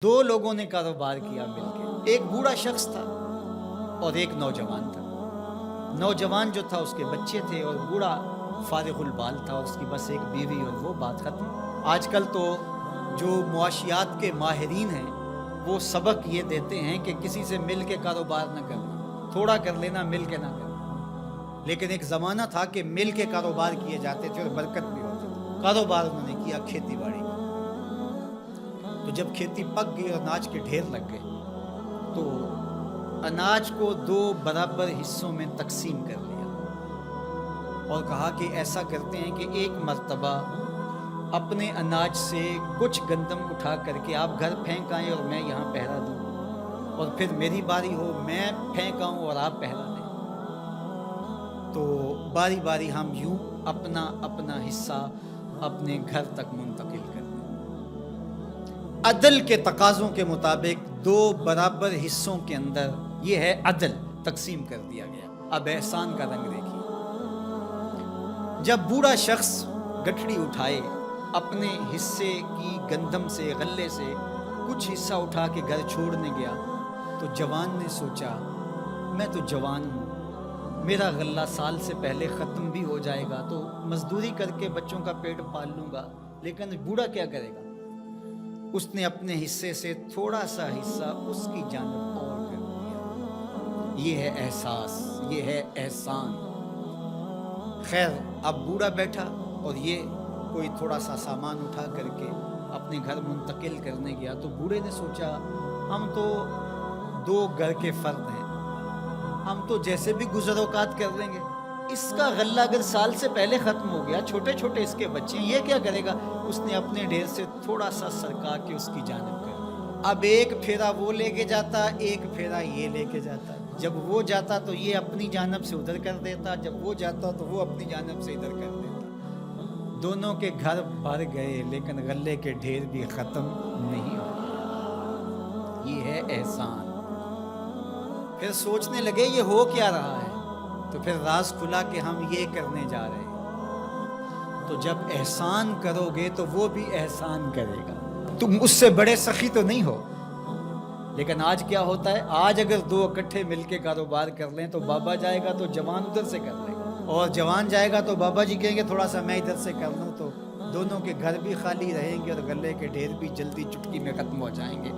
دو لوگوں نے کاروبار کیا مل کے، ایک بوڑھا شخص تھا اور ایک نوجوان تھا۔ نوجوان جو تھا اس کے بچے تھے اور بوڑھا فارغ البال تھا اور اس کی بس ایک بیوی، اور وہ بات ختم۔ آج کل تو جو معاشیات کے ماہرین ہیں وہ سبق یہ دیتے ہیں کہ کسی سے مل کے کاروبار نہ کرنا، تھوڑا کر لینا، مل کے نہ کرنا۔ لیکن ایک زمانہ تھا کہ مل کے کاروبار کیے جاتے تھے اور برکت بھی ہوتی تھی۔ کاروبار انہوں نے کیا کھیتی باڑی کا۔ تو جب کھیتی پک گئی اور اناج کے ڈھیر لگ گئے تو اناج کو دو برابر حصوں میں تقسیم کر لیا اور کہا کہ ایسا کرتے ہیں کہ ایک مرتبہ اپنے اناج سے کچھ گندم اٹھا کر کے آپ گھر پھینک آئیں اور میں یہاں پہرا دوں، اور پھر میری باری ہو میں پھینک آؤں اور آپ پہرا دیں۔ تو باری باری ہم یوں اپنا اپنا حصہ اپنے گھر تک منتقل کر دیں۔ عدل کے تقاضوں کے مطابق دو برابر حصوں کے اندر یہ ہے عدل، تقسیم کر دیا گیا۔ اب احسان کا رنگ دیکھیے۔ جب بوڑھا شخص گٹھڑی اٹھائے، اپنے حصے کی گندم سے، غلے سے کچھ حصہ اٹھا کے گھر چھوڑنے گیا تو جوان نے سوچا میں تو جوان ہوں، میرا غلہ سال سے پہلے ختم بھی ہو جائے گا تو مزدوری کر کے بچوں کا پیٹ پال لوں گا، لیکن بوڑھا کیا کرے گا؟ اس نے اپنے حصے سے تھوڑا سا حصہ اس کی جانب اور کر دیا۔ یہ ہے احساس، یہ ہے احسان۔ خیر، اب بوڑھا بیٹھا اور یہ کوئی تھوڑا سا سامان اٹھا کر کے اپنے گھر منتقل کرنے گیا تو بوڑھے نے سوچا ہم تو دو گھر کے فرد ہیں، ہم تو جیسے بھی گزر اوقات کر لیں گے، اس کا غلہ اگر سال سے پہلے ختم ہو گیا، چھوٹے چھوٹے اس کے بچے ہیں، یہ کیا کرے گا؟ اس نے اپنے ڈھیر سے تھوڑا سا سرکا کے اس کی جانب کر دیا۔ اب ایک پھیرا وہ لے کے جاتا، ایک پھیرا یہ لے کے جاتا۔ جب وہ جاتا تو یہ اپنی جانب سے ادھر کر دیتا، جب وہ جاتا تو وہ اپنی جانب سے ادھر کر دیتا۔ دونوں کے گھر بھر گئے لیکن غلے کے ڈھیر بھی ختم نہیں ہوئے۔ یہ ہے احسان۔ پھر سوچنے لگے یہ ہو کیا رہا ہے، تو پھر راز کھلا کہ ہم یہ کرنے جا رہے ہیں۔ تو جب احسان کرو گے تو وہ بھی احسان کرے گا۔ تم اس سے بڑے سخی تو نہیں ہو، لیکن آج کیا ہوتا ہے؟ آج اگر دو اکٹھے مل کے کاروبار کر لیں تو بابا جائے گا تو جوان ادھر سے کر لے گا، اور جوان جائے گا تو بابا جی کہیں گے تھوڑا سا میں ادھر سے کر لوں، تو دونوں کے گھر بھی خالی رہیں گے اور غلے کے ڈھیر بھی جلدی چٹکی میں ختم ہو جائیں گے۔